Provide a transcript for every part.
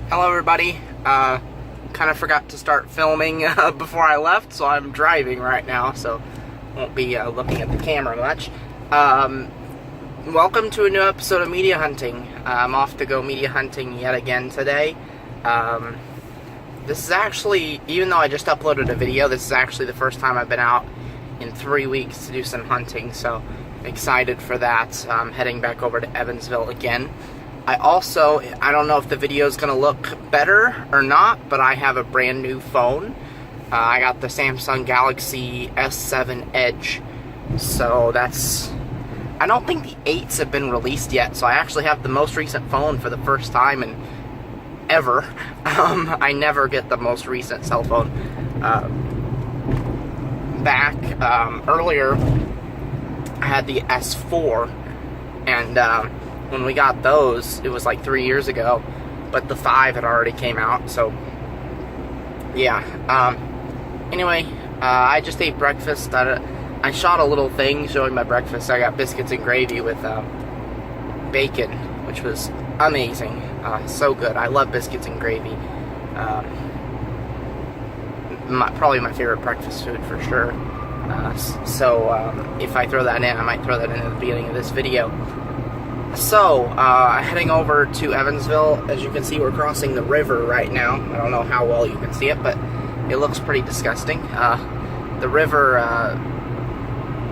Hello everybody, kind of forgot to start filming before I left, so I'm driving right now, so won't be looking at the camera much. Welcome to a new episode of Media Hunting. I'm off to go media hunting yet again today. This is actually, even though I just uploaded a video, this is actually the first time I've been out in 3 weeks to do some hunting, so excited for that. I'm heading back over to Evansville again. I don't know if the video is going to look better or not, but I have a brand new phone. I got the Samsung Galaxy S7 Edge, so I don't think the 8s have been released yet, so I actually have the most recent phone for the first time in ever. I never get the most recent cell phone. Earlier, I had the S4, and when we got those, it was like 3 years ago, but the 5 had already came out, so yeah. Anyway, I just ate breakfast. I shot a little thing showing my breakfast. I got biscuits and gravy with bacon, which was amazing. So good. I love biscuits and gravy. Probably my favorite breakfast food for sure. If I throw that in, I might throw that in at the beginning of this video. So, heading over to Evansville. As you can see, we're crossing the river right now. I don't know how well you can see it, but it looks pretty disgusting. The river,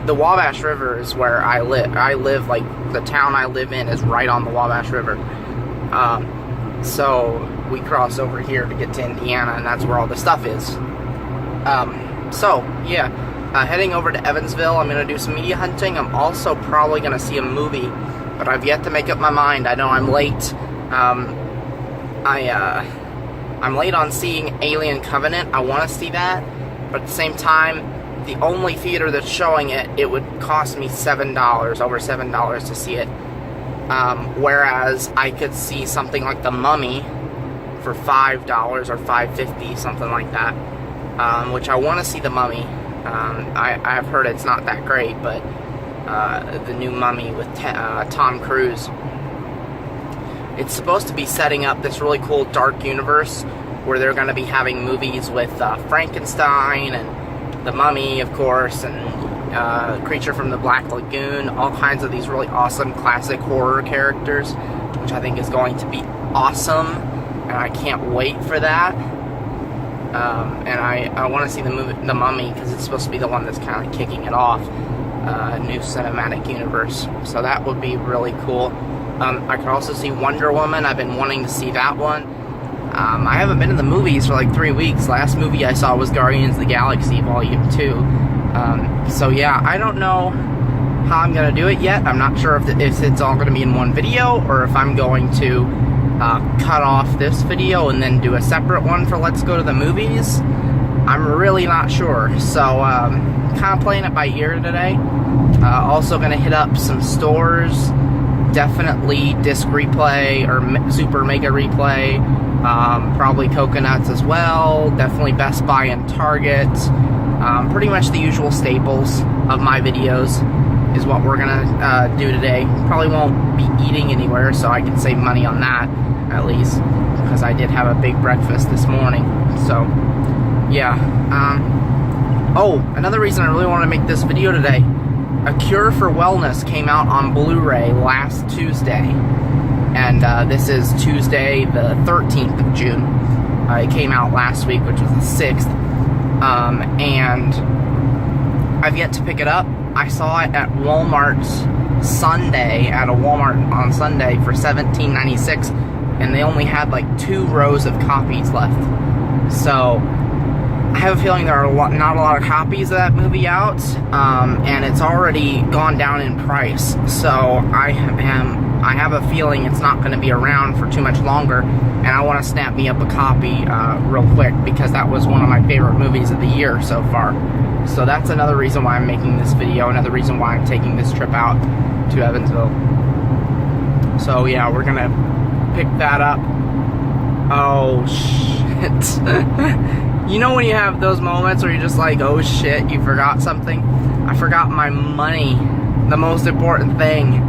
the Wabash River is where I live. Like, the town I live in is right on the Wabash River. So, we cross over here to get to Indiana, and that's where all the stuff is. Heading over to Evansville, I'm going to do some media hunting. I'm also probably going to see a movie, but I've yet to make up my mind. I know I'm late. I'm late on seeing Alien Covenant. I want to see that, but at the same time, the only theater that's showing it, it would cost me $7, over $7 to see it. Whereas I could see something like The Mummy for $5 or $5.50, something like that. Which I want to see The Mummy. I've heard it's not that great, but the new Mummy with Tom Cruise. It's supposed to be setting up this really cool dark universe where they're going to be having movies with Frankenstein and the Mummy, of course, and Creature from the Black Lagoon, all kinds of these really awesome classic horror characters, which I think is going to be awesome, and I can't wait for that. And I want to see the Mummy because it's supposed to be the one that's kind of kicking it off. New cinematic universe, so that would be really cool. I could also see Wonder Woman. I've been wanting to see that one. I haven't been in the movies for like 3 weeks. Last movie I saw was Guardians of the Galaxy Volume 2. So yeah, I don't know how I'm going to do it yet. I'm not sure if it's all going to be in one video, or if I'm going to cut off this video and then do a separate one for Let's Go to the Movies. I'm really not sure, so kind of playing it by ear today. Also going to hit up some stores, definitely Disc Replay or Super Mega Replay, probably Coconuts as well, definitely Best Buy and Target. Pretty much the usual staples of my videos is what we're going to do today. Probably won't be eating anywhere, so I can save money on that, at least, because I did have a big breakfast this morning. So, yeah. Another reason I really want to make this video today. A Cure for Wellness came out on Blu-ray last Tuesday. And this is Tuesday the 13th of June. It came out last week, which was the 6th. And I've yet to pick it up. I saw it at Walmart Sunday, at a Walmart on Sunday for $17.96, and they only had like 2 rows of copies left. So I have a feeling there are not a lot of copies of that movie out, and it's already gone down in price. So I have a feeling it's not going to be around for too much longer, and I want to snap me up a copy real quick, because that was one of my favorite movies of the year so far. So that's another reason why I'm making this video, another reason why I'm taking this trip out to Evansville. So yeah, we're gonna pick that up. Oh shit. You know when you have those moments where you're just like, oh shit, you forgot something? I forgot my money, the most important thing.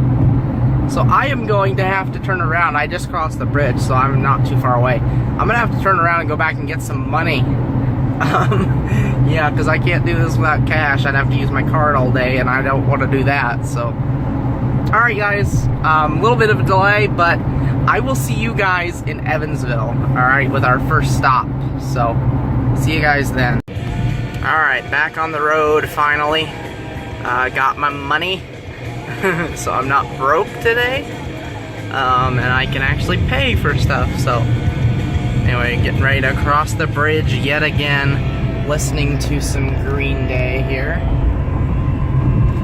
So I am going to have to turn around. I just crossed the bridge, so I'm not too far away. I'm going to have to turn around and go back and get some money. Yeah, because I can't do this without cash. I'd have to use my card all day, and I don't want to do that, so. Alright guys, a little bit of a delay, but I will see you guys in Evansville, alright, with our first stop. So, see you guys then. Alright, back on the road finally. Got my money. So I'm not broke today, and I can actually pay for stuff. So anyway, getting ready to cross the bridge yet again, listening to some Green Day here.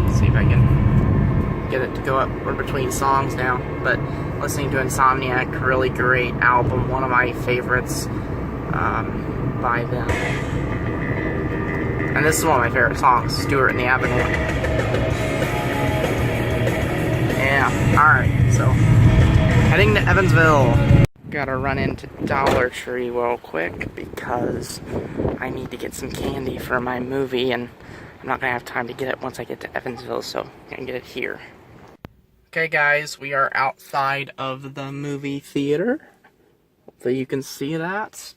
Let's see if I can get it to go up in between songs now, but listening to Insomniac, really great album, one of my favorites by them. And this is one of my favorite songs, Stuart and the Avenue. Yeah, alright, so heading to Evansville. Gotta run into Dollar Tree real quick because I need to get some candy for my movie, and I'm not gonna have time to get it once I get to Evansville, so I'm gonna get it here. Okay guys, we are outside of the movie theater. Hopefully you can see that.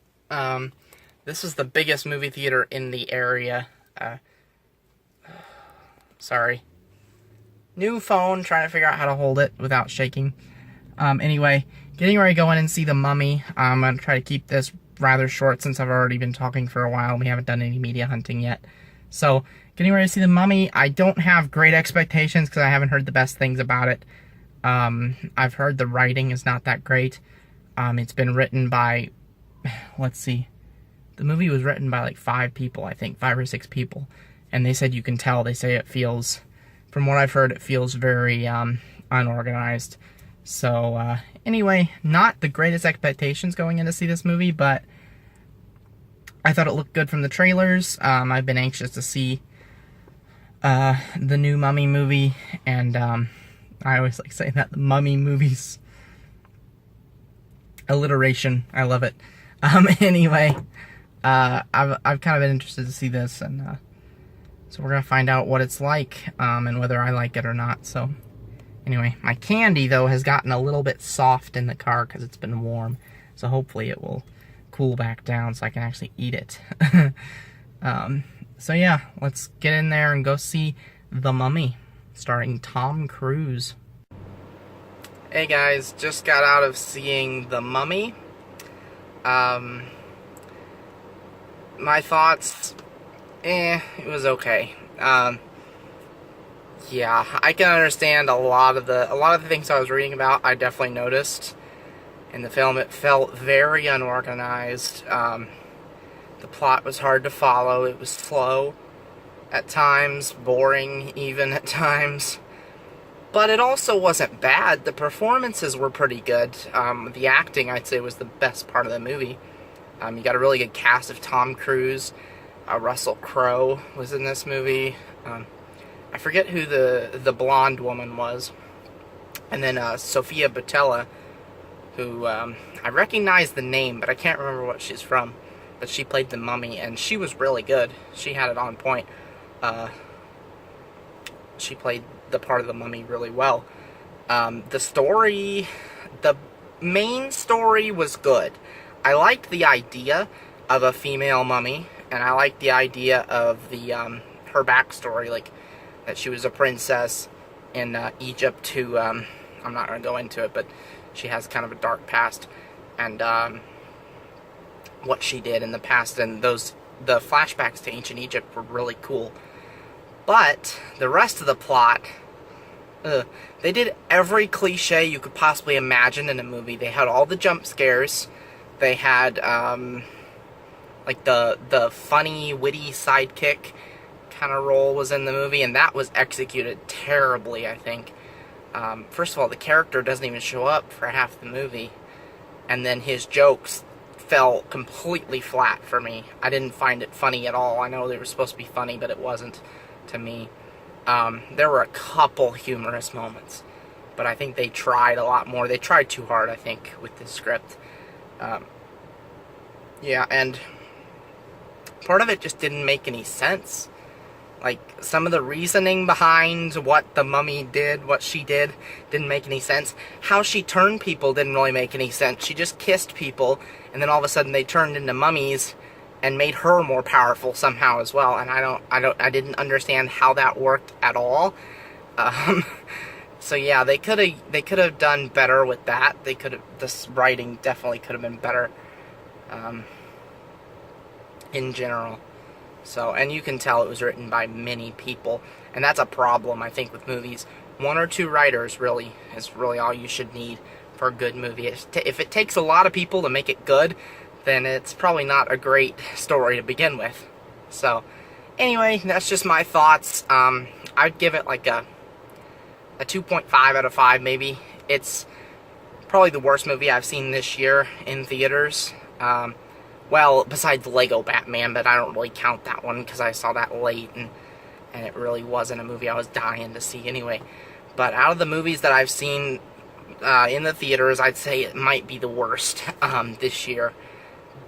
This is the biggest movie theater in the area. Sorry. New phone, trying to figure out how to hold it without shaking. Anyway, getting ready to go in and see The Mummy. I'm going to try to keep this rather short since I've already been talking for a while. We haven't done any media hunting yet. So, getting ready to see The Mummy. I don't have great expectations because I haven't heard the best things about it. I've heard the writing is not that great. It's been written by, let's see, the movie was written by like 5 people, I think, 5 or 6 people. And they said you can tell, they say it feels, from what I've heard, it feels very unorganized. So, anyway, not the greatest expectations going in to see this movie, but I thought it looked good from the trailers. I've been anxious to see the new Mummy movie, and I always like saying that, the Mummy movies. Alliteration, I love it. Anyway, I've kind of been interested to see this, and so we're gonna find out what it's like, and whether I like it or not. So anyway, my candy though has gotten a little bit soft in the car because it's been warm, so hopefully it will cool back down so I can actually eat it. So yeah, let's get in there and go see The Mummy, starring Tom Cruise. Hey guys, just got out of seeing The Mummy. My thoughts, it was okay. Yeah, I can understand a lot of the things I was reading about. I definitely noticed in the film. It felt very unorganized. The plot was hard to follow. It was slow at times, boring even at times. But it also wasn't bad. The performances were pretty good. The acting, I'd say, was the best part of the movie. You got a really good cast of Tom Cruise. Russell Crowe was in this movie. I forget who the blonde woman was. And then Sofia Boutella, who I recognize the name, but I can't remember what she's from. But she played the Mummy, and she was really good. She had it on point. She played the part of the Mummy really well. The story, the main story was good. I liked the idea of a female mummy, and I liked the idea of the her backstory, like that she was a princess in Egypt who, I'm not going to go into it, but she has kind of a dark past, and what she did in the past, and the flashbacks to ancient Egypt were really cool. But the rest of the plot, they did every cliche you could possibly imagine in a movie. They had all the jump scares. They had like the funny, witty sidekick kind of role was in the movie, and that was executed terribly, I think. First of all, the character doesn't even show up for half the movie, and then his jokes fell completely flat for me. I didn't find it funny at all. I know they were supposed to be funny, but it wasn't to me. There were a couple humorous moments, but I think they tried a lot more. They tried too hard, I think, with this script. Yeah, and part of it just didn't make any sense. Like, some of the reasoning behind what the mummy did, what she did, didn't make any sense. How she turned people didn't really make any sense. She just kissed people, and then all of a sudden they turned into mummies and made her more powerful somehow as well. And I didn't understand how that worked at all. So yeah, they could have done better with that. This writing definitely could have been better, in general. So, and you can tell it was written by many people, and that's a problem, I think, with movies. One or two writers really is really all you should need for a good movie. If it takes a lot of people to make it good, then it's probably not a great story to begin with. So, anyway, that's just my thoughts. I'd give it like a 2.5 out of 5, maybe. It's probably the worst movie I've seen this year in theaters. Well, besides Lego Batman, but I don't really count that one because I saw that late, and it really wasn't a movie I was dying to see anyway. But out of the movies that I've seen in the theaters, I'd say it might be the worst this year.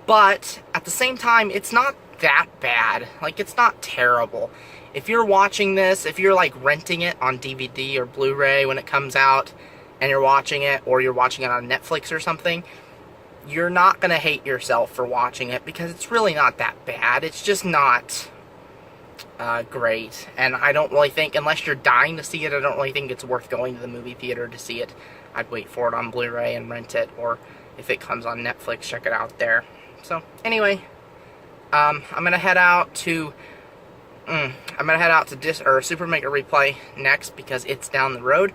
But at the same time, it's not that bad. Like, it's not terrible. If you're watching this, if you're like renting it on DVD or Blu-ray when it comes out, and you're watching it, or you're watching it on Netflix or something, you're not going to hate yourself for watching it, because it's really not that bad. It's just not great. And I don't really think, unless you're dying to see it, I don't really think it's worth going to the movie theater to see it. I'd wait for it on Blu-ray and rent it, or if it comes on Netflix, check it out there. So, anyway, I'm going to head out to Super Mega Replay next, because it's down the road.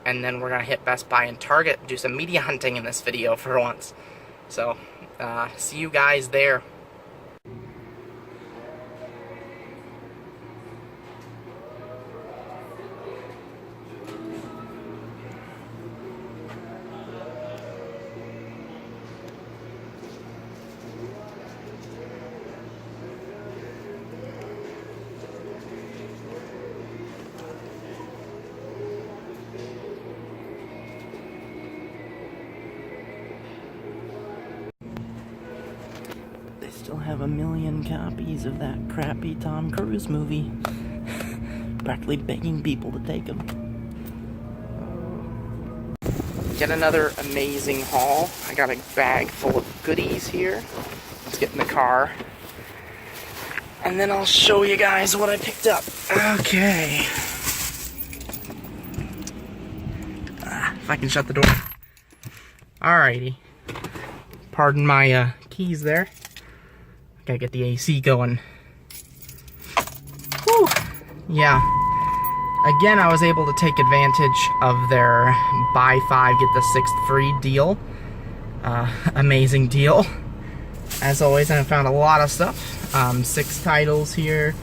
And then we're going to hit Best Buy and Target, do some media hunting in this video for once. So, see you guys there. Still have 1 million copies of that crappy Tom Cruise movie. Practically begging people to take them. Yet another amazing haul. I got a bag full of goodies here. Let's get in the car, and then I'll show you guys what I picked up. Okay. If I can shut the door. Alrighty. Pardon my keys there. Gotta get the AC going. Whew. Yeah. Again, I was able to take advantage of their buy 5, get the 6th free deal. Amazing deal. As always, I found a lot of stuff. 6 titles here.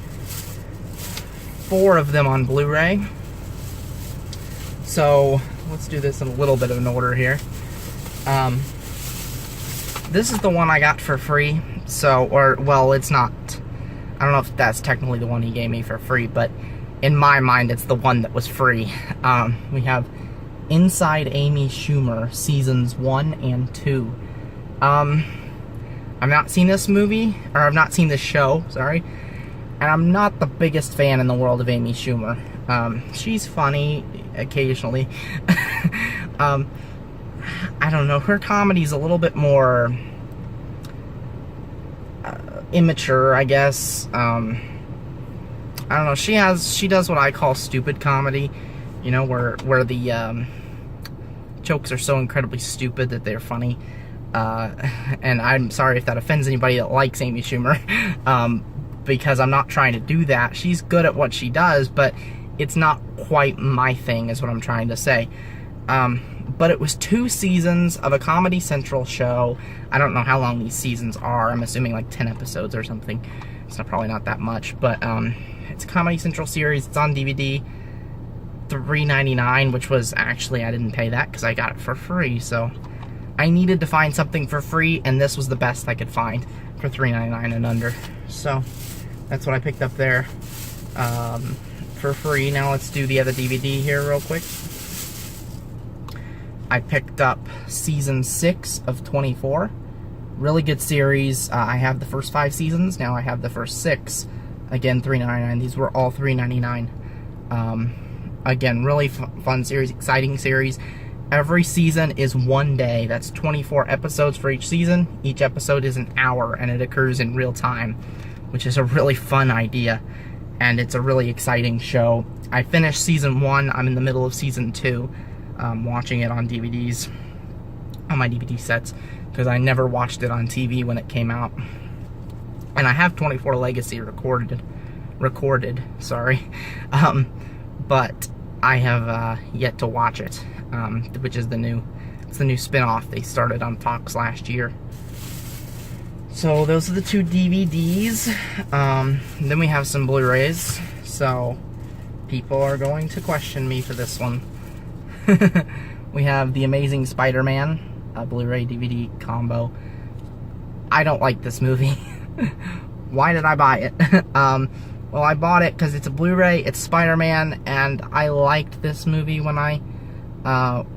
4 of them on Blu-ray. So, let's do this in a little bit of an order here. This is the one I got for free. So, well, it's not. I don't know if that's technically the one he gave me for free, but in my mind, it's the one that was free. We have Inside Amy Schumer, Seasons 1 and 2. I've not seen this movie, or I've not seen this show, sorry, and I'm not the biggest fan in the world of Amy Schumer. She's funny, occasionally. I don't know, her comedy's a little bit more immature, I guess. I don't know, she does what I call stupid comedy, you know, where the jokes are so incredibly stupid that they're funny. And I'm sorry if that offends anybody that likes Amy Schumer, because I'm not trying to do that. She's good at what she does, but it's not quite my thing, is what I'm trying to say. But it was 2 seasons of a Comedy Central show. I don't know how long these seasons are. I'm assuming like 10 episodes or something. It's probably not that much, but it's a Comedy Central series. It's on DVD. $3.99, which was actually, I didn't pay that because I got it for free. So I needed to find something for free, and this was the best I could find for $3.99 and under. So that's what I picked up there for free. Now let's do the other DVD here real quick. I picked up Season 6 of 24. Really good series. I have the first 5 seasons. Now I have the first 6. Again, $3.99. These were all $3.99. Again, really fun series, exciting series. Every season is one day. That's 24 episodes for each season. Each episode is an hour, and it occurs in real time, which is a really fun idea, and it's a really exciting show. I finished season 1. I'm in the middle of season 2, watching it on DVDs, on my DVD sets, because I never watched it on TV when it came out. And I have 24 Legacy recorded, sorry, but I have yet to watch it, which is the new spin-off they started on Fox last year. So those are the 2 DVDs. Then we have some Blu-rays. So people are going to question me for this one. We have The Amazing Spider-Man, a Blu-ray DVD combo. I don't like this movie. Why did I buy it? Well, I bought it because it's a Blu-ray, it's Spider-Man, and I liked this movie when I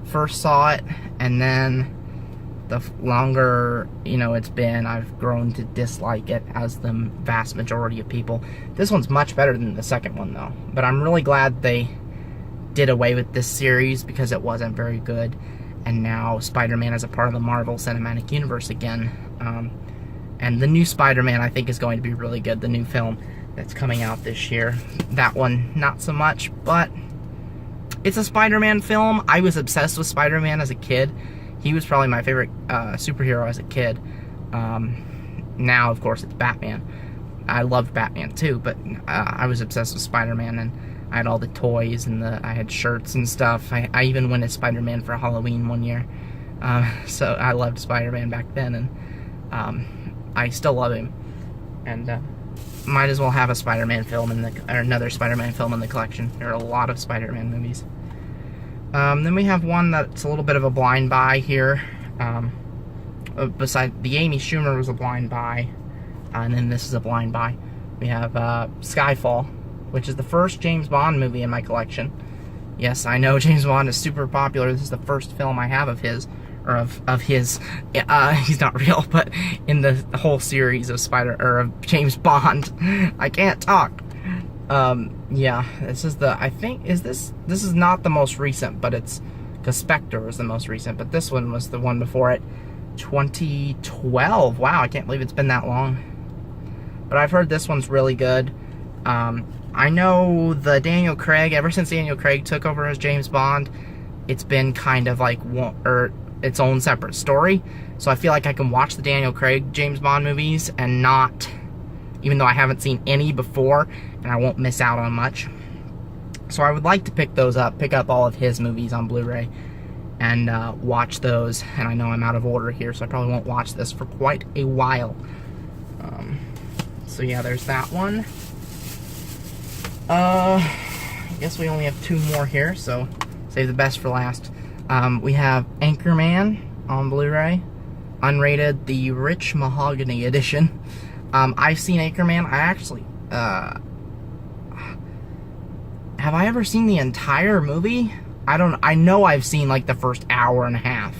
first saw it, and then the longer, it's been, I've grown to dislike it, as the vast majority of people. This one's much better than the second one, though, but I'm really glad they did away with this series because it wasn't very good, and now Spider-Man is a part of the Marvel Cinematic Universe again. And the new Spider-Man, I think, is going to be really good. The new film that's coming out this year. That one, not so much, but it's a Spider-Man film. I was obsessed with Spider-Man as a kid. He was probably my favorite superhero as a kid. Now, of course, it's Batman. I loved Batman too, but I was obsessed with Spider-Man, and I had all the toys, and I had shirts and stuff. I even went as Spider-Man for Halloween one year. So I loved Spider-Man back then, and I still love him, and might as well have a Spider-Man film or another Spider-Man film in the collection. There are a lot of Spider-Man movies. Then we have one that's a little bit of a blind buy here. Besides, the Amy Schumer was a blind buy, and then this is a blind buy. We have Skyfall, which is the first James Bond movie in my collection. Yes, I know James Bond is super popular. This is the first film I have of his. Or of his, he's not real, but in the whole series of James Bond. I can't talk. Yeah, this is this is not the most recent, but it's, because Spectre was the most recent, but this one was the one before it, 2012. Wow, I can't believe it's been that long. But I've heard this one's really good. I know Daniel Craig, ever since Daniel Craig took over as James Bond, it's been kind of like its own separate story, so I feel like I can watch the Daniel Craig James Bond movies and not, even though I haven't seen any before, and I won't miss out on much. So I would like to pick up all of his movies on Blu-ray, and watch those, and I know I'm out of order here, so I probably won't watch this for quite a while. So yeah, there's that one. I guess we only have 2 more here, so save the best for last. We have Anchorman on Blu-ray, unrated, the Rich Mahogany edition. I've seen Anchorman. I actually, have I ever seen the entire movie? I know I've seen like the first hour and a half,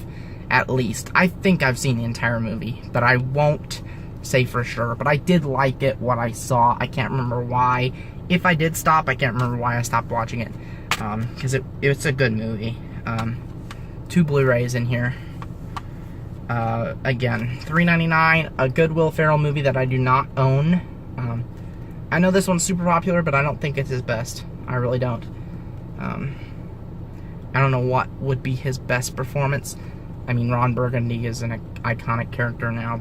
at least. I think I've seen the entire movie, but I won't say for sure. But I did like it, what I saw. I can't remember why. If I did stop, I can't remember why I stopped watching it. Because it's a good movie. 2 Blu-rays in here. Again, $3.99, a good Will Ferrell movie that I do not own. I know this one's super popular, but I don't think it's his best. I really don't. I don't know what would be his best performance. I mean, Ron Burgundy is an iconic character now,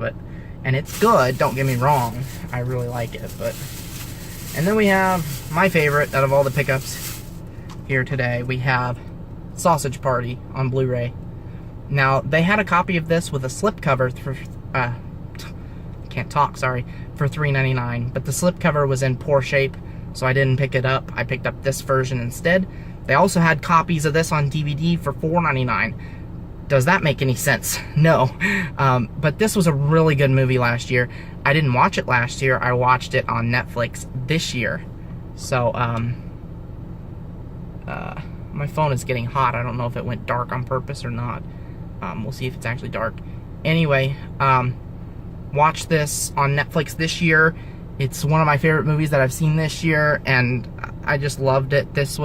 and it's good, don't get me wrong. I really like it, but... And then we have my favorite out of all the pickups here today. We have Sausage Party on Blu-ray. Now, they had a copy of this with a slipcover for, can't talk, sorry, for $3.99, but the slipcover was in poor shape, so I didn't pick it up. I picked up this version instead. They also had copies of this on DVD for $4.99. Does that make any sense? No. But this was a really good movie last year. I didn't watch it last year. I watched it on Netflix this year. So, my phone is getting hot. I don't know if it went dark on purpose or not. We'll see if it's actually dark. Anyway, watch this on Netflix this year. It's one of my favorite movies that I've seen this year, and I just loved it. It's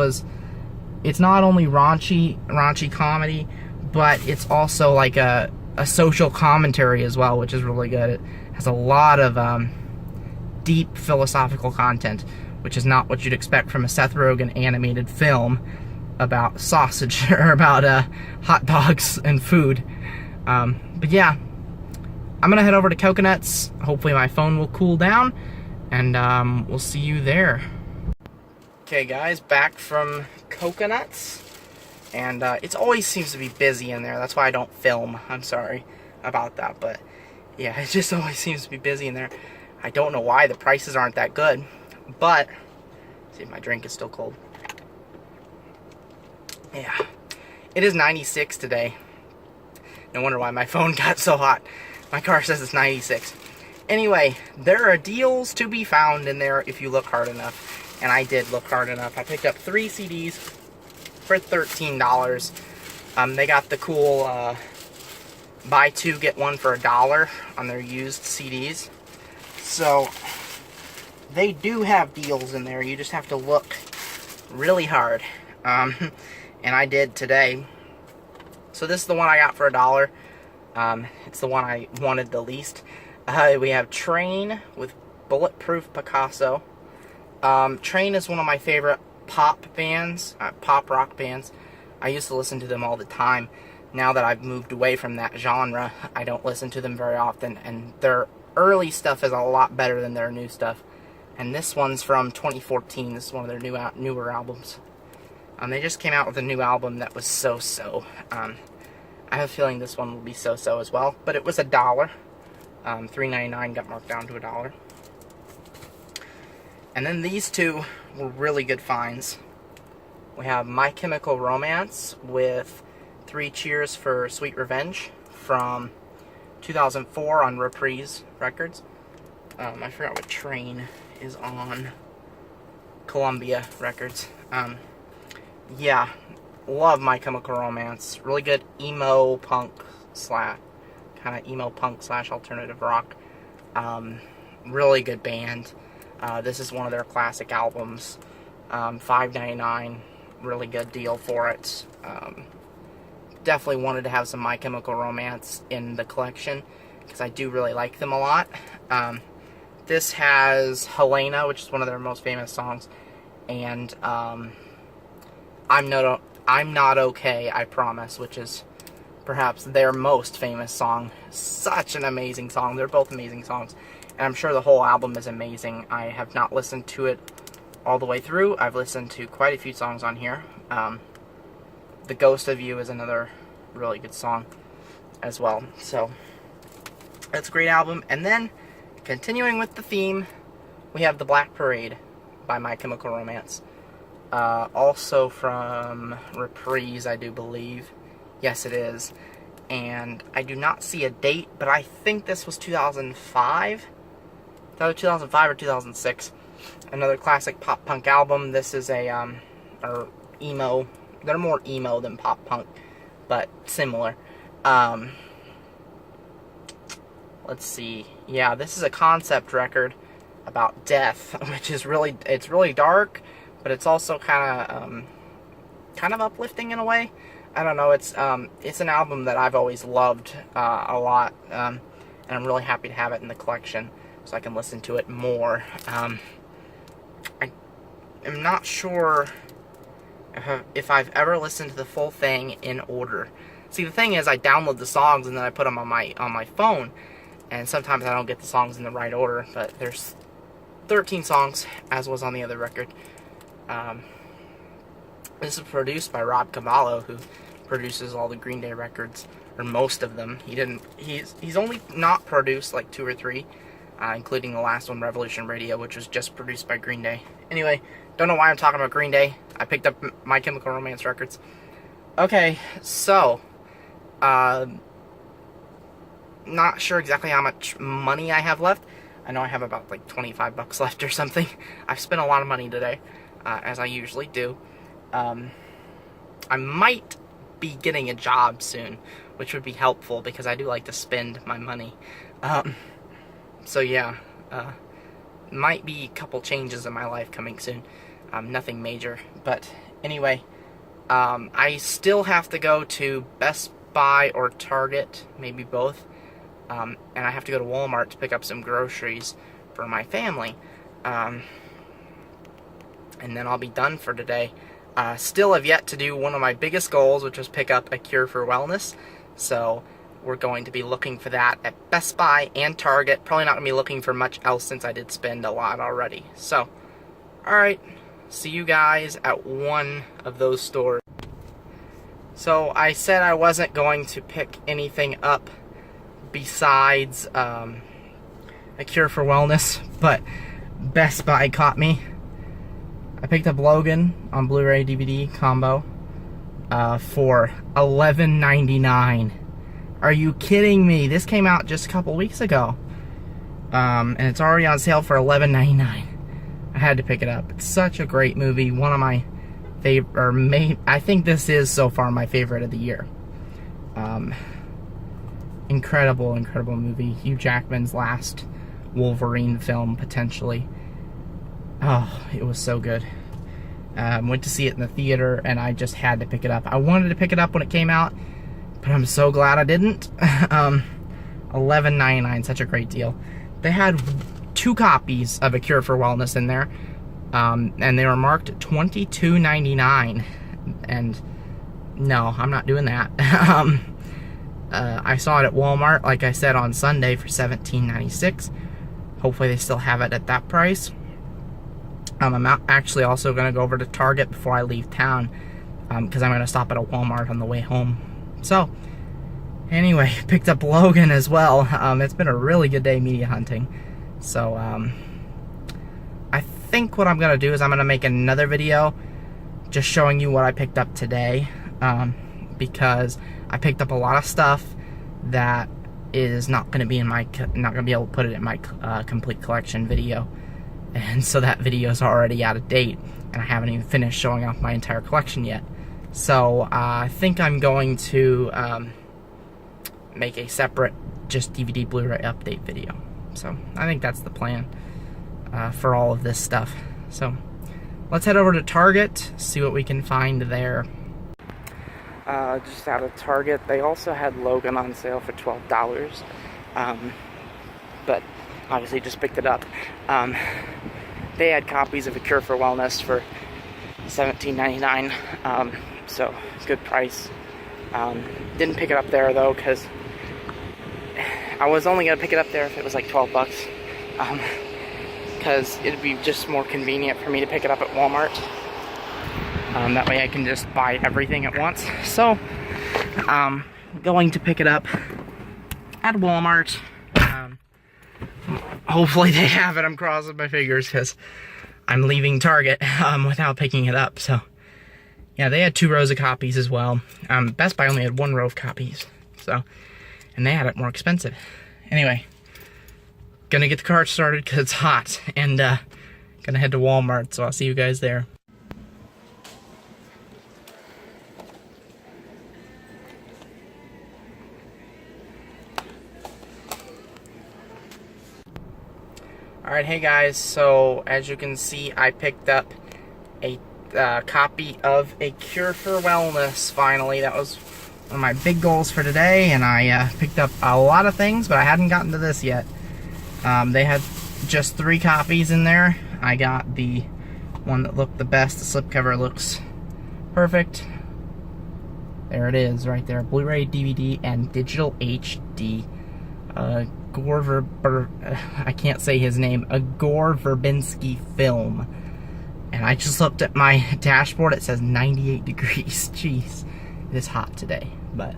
not only raunchy comedy, but it's also like a social commentary as well, which is really good. It has a lot of deep philosophical content, which is not what you'd expect from a Seth Rogen animated film about sausage or about hot dogs and food. But yeah, I'm gonna head over to Coconuts. Hopefully my phone will cool down, and we'll see you there. Okay guys, back from Coconuts, and it always seems to be busy in there. That's why I don't film. I'm sorry about that, but yeah, it just always seems to be busy in there. I don't know why. The prices aren't that good, but see if my drink is still cold. Yeah, it is 96 today. No wonder why my phone got so hot. My car says it's 96. Anyway, there are deals to be found in there if you look hard enough. And I did look hard enough. I picked up 3 CDs for $13. They got the cool buy 2 get 1 for $1 on their used CDs. So they do have deals in there. You just have to look really hard. And I did today. So this is the one I got for $1. It's the one I wanted the least. We have Train with Bulletproof Picasso. Train is one of my favorite pop bands, pop rock bands. I used to listen to them all the time. Now that I've moved away from that genre, I don't listen to them very often, and their early stuff is a lot better than their new stuff. And this one's from 2014. This is one of their newer albums. They just came out with a new album that was so-so. I have a feeling this one will be so-so as well, but it was $1. $3.99 got marked down to $1. And then these two were really good finds. We have My Chemical Romance with 3 Cheers for Sweet Revenge from 2004 on Reprise Records. I forgot what Train is on. Columbia Records. Yeah, love My Chemical Romance. Really good emo punk slash alternative rock. Really good band. This is one of their classic albums. $5.99, really good deal for it. Definitely wanted to have some My Chemical Romance in the collection because I do really like them a lot. This has Helena, which is one of their most famous songs, and I'm Not Okay, I Promise, which is perhaps their most famous song. Such an amazing song. They're both amazing songs, and I'm sure the whole album is amazing. I have not listened to it all the way through. I've listened to quite a few songs on here. The Ghost of You is another really good song as well. So it's a great album. And then, continuing with the theme, we have The Black Parade by My Chemical Romance. Also from Reprise, I do believe. Yes, it is. And I do not see a date, but I think this was 2005. Either 2005 or 2006. Another classic pop-punk album. This is a, or emo. They're more emo than pop-punk, but similar. Let's see. Yeah, this is a concept record about death, which is it's really dark, but it's also kind of uplifting in a way. I don't know. It's an album that I've always loved a lot, and I'm really happy to have it in the collection so I can listen to it more. I am not sure if I've ever listened to the full thing in order. See, the thing is, I download the songs and then I put them on my phone, and sometimes I don't get the songs in the right order. But there's 13 songs, as was on the other record. This is produced by Rob Cavallo, who produces all the Green Day records, or most of them. He's only not produced like 2 or 3, including the last one, Revolution Radio, which was just produced by Green Day. Anyway, don't know why I'm talking about Green Day. I picked up My Chemical Romance records. Okay, so not sure exactly how much money I have left. I know I have about like 25 bucks left or something. I've spent a lot of money today, as I usually do. I might be getting a job soon, which would be helpful because I do like to spend my money. So yeah, might be a couple changes in my life coming soon. Nothing major, but anyway, I still have to go to Best Buy or Target, maybe both, and I have to go to Walmart to pick up some groceries for my family, and then I'll be done for today. Still have yet to do one of my biggest goals, which was pick up A Cure for Wellness, so we're going to be looking for that at Best Buy and Target. Probably not going to be looking for much else since I did spend a lot already. So, alright, see you guys at one of those stores. So, I said I wasn't going to pick anything up besides A Cure for Wellness, but Best Buy caught me. I picked up Logan on Blu-ray DVD combo for $11.99. Are you kidding me? This came out just a couple weeks ago. And it's already on sale for $11.99. I had to pick it up. It's such a great movie. One of my favorite, I think this is so far my favorite of the year. Incredible movie. Hugh Jackman's last Wolverine film, potentially. Oh, it was so good. Went to see it in the theater, and I just had to pick it up. I wanted to pick it up when it came out, but I'm so glad I didn't. $11.99, such a great deal. They had 2 copies of A Cure for Wellness in there, and they were marked $22.99. And no, I'm not doing that. I saw it at Walmart, like I said, on Sunday for $17.96. Hopefully they still have it at that price. I'm actually also going to go over to Target before I leave town, because I'm going to stop at a Walmart on the way home. So, anyway, picked up Logan as well. It's been a really good day media hunting. So, I think what I'm going to do is I'm going to make another video just showing you what I picked up today, because I picked up a lot of stuff that is not going to be in my, not going to be able to put it in my complete collection video. And so that video is already out of date, and I haven't even finished showing off my entire collection yet. So I think I'm going to make a separate just DVD Blu-ray update video. So I think that's the plan for all of this stuff. So let's head over to Target, see what we can find there. Just out of Target, they also had Logan on sale for $12. But obviously just picked it up. They had copies of A Cure for Wellness for $17.99, so good price. Didn't pick it up there though, because I was only gonna pick it up there if it was like 12 bucks, because it'd be just more convenient for me to pick it up at Walmart. That way I can just buy everything at once. So I'm going to pick it up at Walmart. Hopefully they have it. I'm crossing my fingers because I'm leaving Target without picking it up. So yeah, they had 2 rows of copies as well. Best Buy only had 1 row of copies. So, and they had it more expensive. Anyway, gonna get the car started because it's hot, and gonna head to Walmart. So I'll see you guys there. Alright, hey guys, so as you can see, I picked up a copy of A Cure for Wellness, finally. That was one of my big goals for today, and I picked up a lot of things, but I hadn't gotten to this yet. They had just 3 copies in there. I got the one that looked the best. The slipcover looks perfect. There it is, right there. Blu-ray, DVD, and digital HD. I can't say his name, a Gore Verbinski film. And I just looked at my dashboard, it says 98 degrees. Jeez, it is hot today. But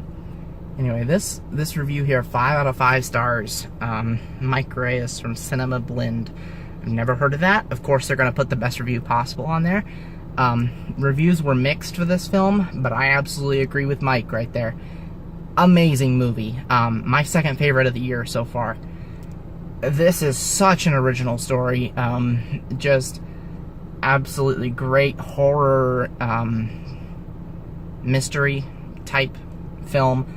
anyway, this review here, 5 out of 5 stars. Mike Reyes from Cinema Blend. I've never heard of that. Of course, they're going to put the best review possible on there. Reviews were mixed for this film, but I absolutely agree with Mike right there. Amazing movie. My second favorite of the year so far. This is such an original story. Just absolutely great horror mystery type film.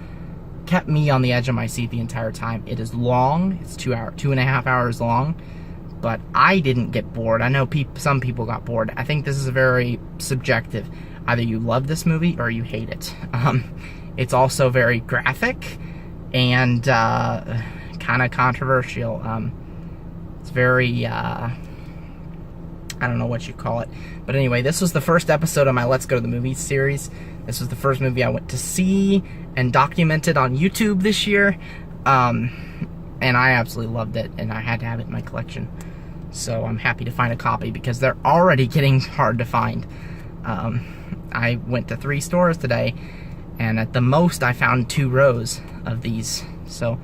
Kept me on the edge of my seat the entire time. It is long. It's 2.5 hours long, but I didn't get bored. I know some people got bored. I think this is very subjective. Either you love this movie or you hate it. It's also very graphic and kind of controversial. It's very, I don't know what you call it. But anyway, this was the first episode of my Let's Go to the Movies series. This was the first movie I went to see and documented on YouTube this year. And I absolutely loved it, and I had to have it in my collection. So I'm happy to find a copy because they're already getting hard to find. I went to 3 stores today, and at the most I found 2 rows of these. So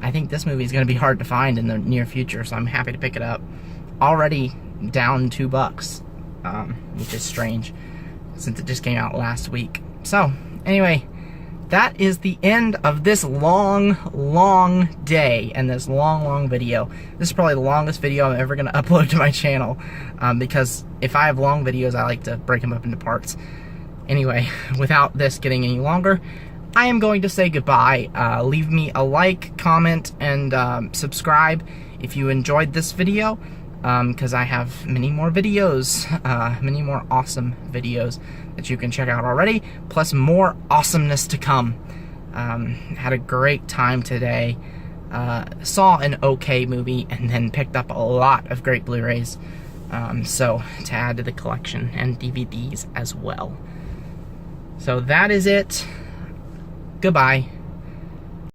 I think this movie is going to be hard to find in the near future, so I'm happy to pick it up. Already down $2, which is strange since it just came out last week. So anyway, that is the end of this long day and this long video. This is probably the longest video I'm ever going to upload to my channel, because if I have long videos, I like to break them up into parts. Anyway, without this getting any longer, I am going to say goodbye. Leave me a like, comment, and subscribe if you enjoyed this video, because I have many more videos, many more awesome videos that you can check out already, plus more awesomeness to come. Had a great time today. Saw an okay movie and then picked up a lot of great Blu-rays, so to add to the collection, and DVDs as well. So that is it. Goodbye.